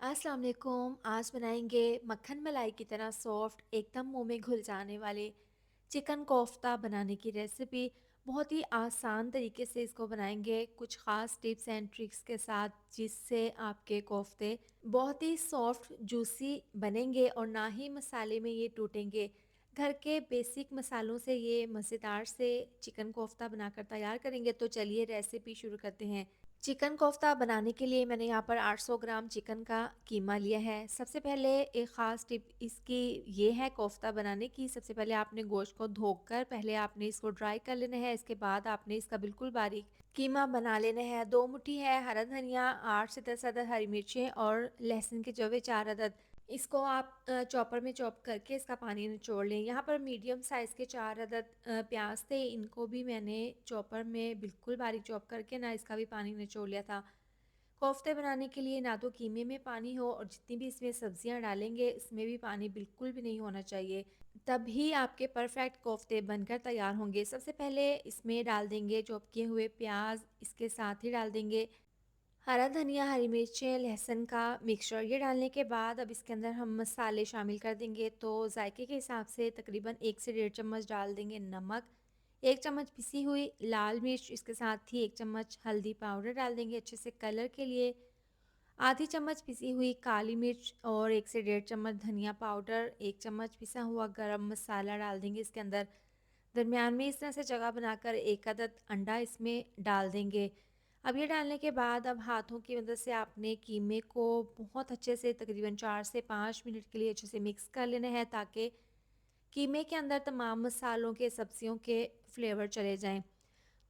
अस्सलाम वालेकुम। आज बनाएंगे मक्खन मलाई की तरह सॉफ्ट एकदम मुंह में घुल जाने वाले चिकन कोफ्ता बनाने की रेसिपी। बहुत ही आसान तरीके से इसको बनाएंगे, कुछ ख़ास टिप्स एंड ट्रिक्स के साथ, जिससे आपके कोफ्ते बहुत ही सॉफ्ट जूसी बनेंगे और ना ही मसाले में ये टूटेंगे। घर के बेसिक मसालों से ये मज़ेदार से चिकन कोफ्ता बनाकर तैयार करेंगे। तो चलिए रेसिपी शुरू करते हैं। चिकन कोफ्ता बनाने के लिए मैंने यहाँ पर 800 ग्राम चिकन का कीमा लिया है। सबसे पहले एक ख़ास टिप इसकी ये है कोफ्ता बनाने की। सबसे पहले आपने गोश्त को धोकर पहले आपने इसको ड्राई कर लेना है। इसके बाद आपने इसका बिल्कुल बारीक कीमा बना लेना है। 2 मुट्ठी है हरा धनिया, 8 से 10 अदद हरी मिर्चें और लहसुन के जवे 4 अदद। इसको आप चॉपर में चॉप करके इसका पानी निचोड़ लें। यहाँ पर मीडियम साइज़ के 4 अदद प्याज थे, इनको भी मैंने चॉपर में बिल्कुल बारीक चॉप करके ना इसका भी पानी निचोड़ लिया था। कोफ्ते बनाने के लिए ना तो कीमे में पानी हो और जितनी भी इसमें सब्जियां डालेंगे इसमें भी पानी बिल्कुल भी नहीं होना चाहिए, तभी आपके परफेक्ट कोफ्ते बनकर तैयार होंगे। सबसे पहले इसमें डाल देंगे चॉप किए हुए प्याज, इसके साथ ही डाल देंगे हरा धनिया, हरी मिर्चें, लहसुन का मिक्सचर। ये डालने के बाद अब इसके अंदर हम मसाले शामिल कर देंगे। तो जायके के हिसाब से तकरीबन 1 से 1.5 चम्मच डाल देंगे नमक, 1 चम्मच पिसी हुई लाल मिर्च, इसके साथ ही 1 चम्मच हल्दी पाउडर डाल देंगे अच्छे से कलर के लिए, आधी चम्मच पिसी हुई काली मिर्च और 1 से 1.5 चम्मच धनिया पाउडर, 1 चम्मच पिसा हुआ गरम मसाला डाल देंगे इसके अंदर। दरमियान में इस तरह से जगह बनाकर 1 अदद अंडा इसमें डाल देंगे। अब ये डालने के बाद अब हाथों की मदद से आपने कीमे को बहुत अच्छे से तकरीबन 4 से 5 मिनट के लिए अच्छे से मिक्स कर लेना है, ताकि कीमे के अंदर तमाम मसालों के, सब्जियों के फ्लेवर चले जाएँ।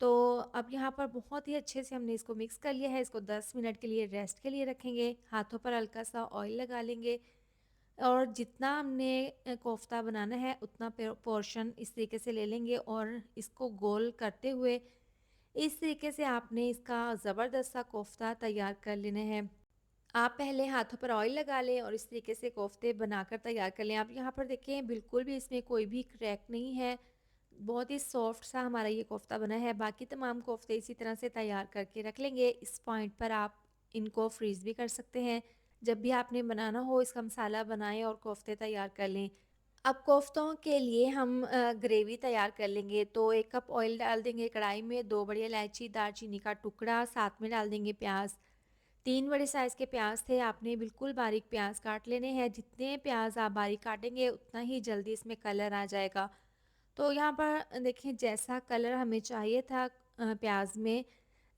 तो अब यहाँ पर बहुत ही अच्छे से हमने इसको मिक्स कर लिया है। इसको 10 मिनट के लिए रेस्ट के लिए रखेंगे। हाथों पर हल्का-सा ऑयल लगा लेंगे और जितना हमने कोफ्ता बनाना है उतना पोर्शन इस तरीके से ले लेंगे और इसको गोल करते हुए इस तरीके से आपने इसका ज़बरदस्त सा कोफ्ता तैयार कर लेना है। आप पहले हाथों पर ऑयल लगा लें और इस तरीके से कोफ्ते बनाकर तैयार कर लें। आप यहाँ पर देखें बिल्कुल भी इसमें कोई भी क्रैक नहीं है। बहुत ही सॉफ्ट सा हमारा ये कोफ्ता बना है। बाकी तमाम कोफ्ते इसी तरह से तैयार करके रख लेंगे। इस पॉइंट पर आप इनको फ्रीज़ भी कर सकते हैं। जब भी आपने बनाना हो इसका मसाला बनाएँ और कोफ्ते तैयार कर लें। अब कोफ्तों के लिए हम ग्रेवी तैयार कर लेंगे। तो 1 कप ऑयल डाल देंगे कढ़ाई में, 2 बड़ी इलायची, दालचीनी का टुकड़ा, साथ में डाल देंगे प्याज़। 3 बड़े साइज़ के प्याज़ थे, आपने बिल्कुल बारीक प्याज़ काट लेने हैं। जितने प्याज़ आप बारीक काटेंगे उतना ही जल्दी इसमें कलर आ जाएगा। तो यहाँ पर देखिए जैसा कलर हमें चाहिए था प्याज़ में,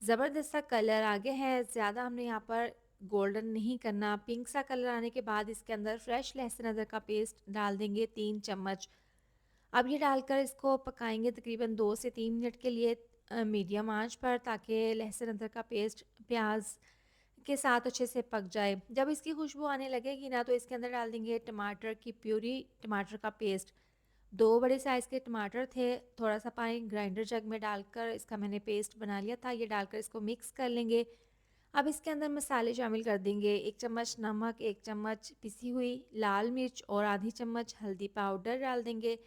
ज़बरदस्त सा कलर आ गया है। ज़्यादा हमने यहाँ पर गोल्डन नहीं करना। पिंक सा कलर आने के बाद इसके अंदर फ्रेश लहसुन अदरक का पेस्ट डाल देंगे 3 चम्मच। अब ये डालकर इसको पकाएँगे तकरीबन 2 से 3 मिनट के लिए मीडियम आँच पर, ताकि लहसुन अदरक का पेस्ट प्याज़ के साथ अच्छे से पक जाए। जब इसकी खुशबू आने लगेगी ना तो इसके अंदर डाल देंगे टमाटर की प्यूरी, टमाटर का पेस्ट। 2 बड़े साइज़ के टमाटर थे, थोड़ा-सा पानी ग्राइंडर जग में डालकर इसका मैंने पेस्ट बना लिया था। ये डालकर इसको मिक्स कर लेंगे। अब इसके अंदर मसाले शामिल कर देंगे। 1 चम्मच नमक, 1 चम्मच पिसी हुई लाल मिर्च और आधी चम्मच हल्दी पाउडर डाल देंगे।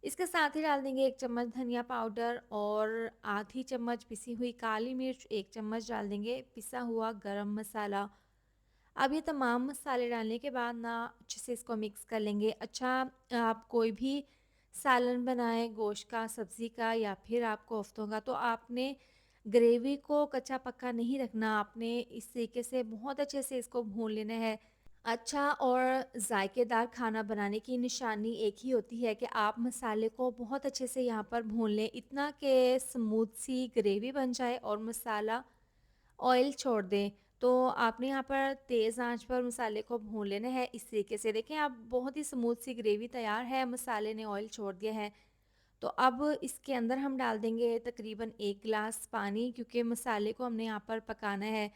इसके साथ ही डाल देंगे 1 चम्मच धनिया पाउडर और आधी चम्मच पिसी हुई काली मिर्च, 1 चम्मच डाल देंगे पिसा हुआ गरम मसाला। अब ये तमाम मसाले डालने के बाद ना अच्छे से इसको मिक्स कर लेंगे। अच्छा, आप कोई भी सालन बनाएँ गोश्त का, सब्ज़ी का या फिर आप कोफ्तों का, तो आपने ग्रेवी को कच्चा-पक्का नहीं रखना। आपने इस तरीके से बहुत अच्छे से इसको भून लेना है। अच्छा और जायकेदार खाना बनाने की निशानी एक ही होती है कि आप मसाले को बहुत अच्छे से यहाँ पर भून लें, इतना कि स्मूथ सी ग्रेवी बन जाए और मसाला ऑयल छोड़ दें। तो आपने यहाँ पर तेज़ आंच पर मसाले को भून लेना है। इस तरीके से देखें आप बहुत ही स्मूथ सी ग्रेवी तैयार है, मसाले ने ऑयल छोड़ दिया है। तो अब इसके अंदर हम डाल देंगे तकरीबन 1 गिलास पानी, क्योंकि मसाले को हमने यहाँ पर पकाना है।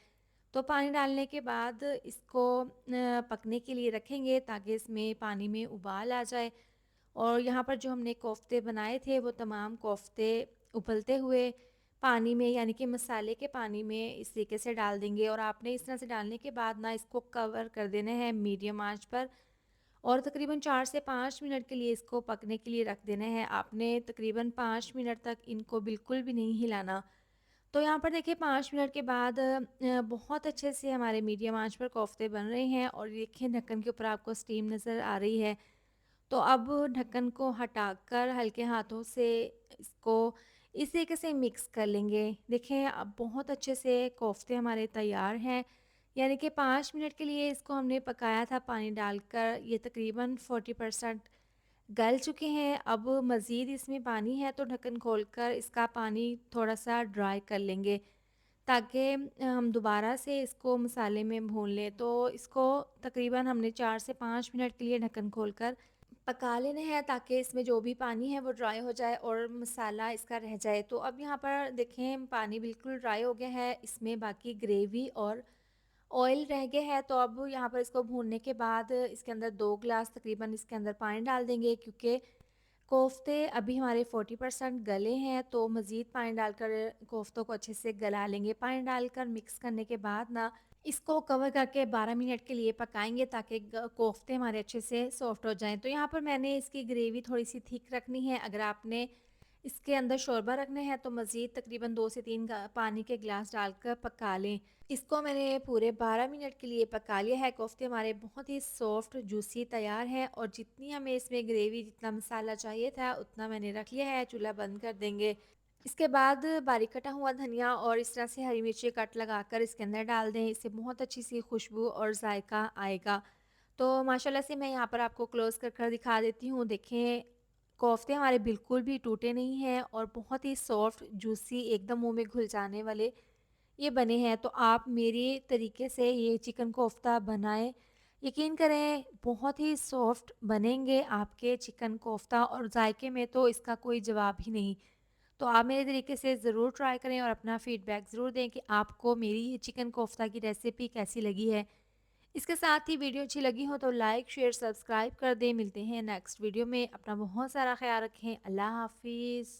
तो पानी डालने के बाद इसको पकने के लिए रखेंगे, ताकि इसमें पानी में उबाल आ जाए और यहाँ पर जो हमने कोफ्ते बनाए थे वो तमाम कोफ्ते उबलते हुए पानी में, यानी कि मसाले के पानी में इस तरीके से डाल देंगे। और आपने इस तरह से डालने के बाद ना इसको कवर कर देना है मीडियम आंच पर और तकरीबन 4 से 5 मिनट के लिए इसको पकने के लिए रख देना है। आपने तकरीबन 5 मिनट तक इनको बिल्कुल भी नहीं हिलाना। तो यहाँ पर देखिए 5 मिनट के बाद बहुत अच्छे से हमारे मीडियम आँच पर कोफ्ते बन रहे हैं और देखिए ढक्कन के ऊपर आपको स्टीम नज़र आ रही है। तो अब ढक्कन को हटाकर हल्के हाथों से इसको इस तरीके से मिक्स कर लेंगे। देखिए अब बहुत अच्छे से कोफ्ते हमारे तैयार हैं। यानी कि 5 मिनट के लिए इसको हमने पकाया था पानी डालकर। ये तकरीबन 40% गल चुके हैं। अब मज़ीद इसमें पानी है तो ढक्कन खोलकर इसका पानी थोड़ा-सा ड्राई कर लेंगे ताकि हम दोबारा से इसको मसाले में भून लें। तो इसको तकरीबन हमने 4 से 5 मिनट के लिए ढक्कन खोलकर पका लेना है ताकि इसमें जो भी पानी है वो ड्राई हो जाए और मसाला इसका रह जाए। तो अब यहाँ पर देखें पानी बिल्कुल ड्राई हो गया है, इसमें बाकी ग्रेवी और ऑयल रह गया है। तो अब यहाँ पर इसको भूनने के बाद इसके अंदर 2 ग्लास तकरीबन इसके अंदर पानी डाल देंगे, क्योंकि कोफ्ते अभी हमारे 40% गले हैं तो मज़ीद पानी डालकर कोफ्तों को अच्छे से गला लेंगे। पानी डालकर मिक्स करने के बाद ना इसको कवर करके 12 मिनट के लिए पकाएँगे ताकि कोफ्ते हमारे अच्छे से सॉफ्ट हो जाएँ। तो यहाँ पर मैंने इसकी ग्रेवी थोड़ी-सी थिक रखनी है। अगर आपने इसके अंदर शोरबा रखने हैं तो मज़ीद तकरीबन 2 से 3 पानी के गिलास डालकर पका लें। इसको मैंने पूरे 12 मिनट के लिए पका लिया है। कोफ्ते हमारे बहुत ही सॉफ्ट जूसी तैयार हैं और जितनी हमें इसमें ग्रेवी जितना मसाला चाहिए था उतना मैंने रख लिया है। चूल्हा बंद कर देंगे। इसके बाद बारीक कटा हुआ धनिया और इस तरह से हरी मिर्ची कट लगाकर इसके अंदर डाल दें। इससे बहुत अच्छी सी खुशबू और जायका आएगा। तो माशाल्लाह से मैं यहाँ पर आपको क्लोज़ कर कर दिखा देती हूँ। देखें कोफ्ते हमारे बिल्कुल भी टूटे नहीं हैं और बहुत ही सॉफ्ट जूसी एकदम मुँह में घुल जाने वाले ये बने हैं। तो आप मेरे तरीके से ये चिकन कोफ्ता बनाएँ। यकीन करें बहुत ही सॉफ्ट बनेंगे आपके चिकन कोफ्ता और जायके में तो इसका कोई जवाब ही नहीं। तो आप मेरे तरीके से ज़रूर ट्राई करें और अपना फ़ीडबैक ज़रूर दें कि आपको मेरी ये चिकन कोफ्ता की रेसिपी कैसी लगी है। इसके साथ ही वीडियो अच्छी लगी हो तो लाइक, शेयर, सब्सक्राइब कर दें। मिलते हैं नेक्स्ट वीडियो में। अपना बहुत सारा ख़्याल रखें। अल्लाह हाफ़िज़।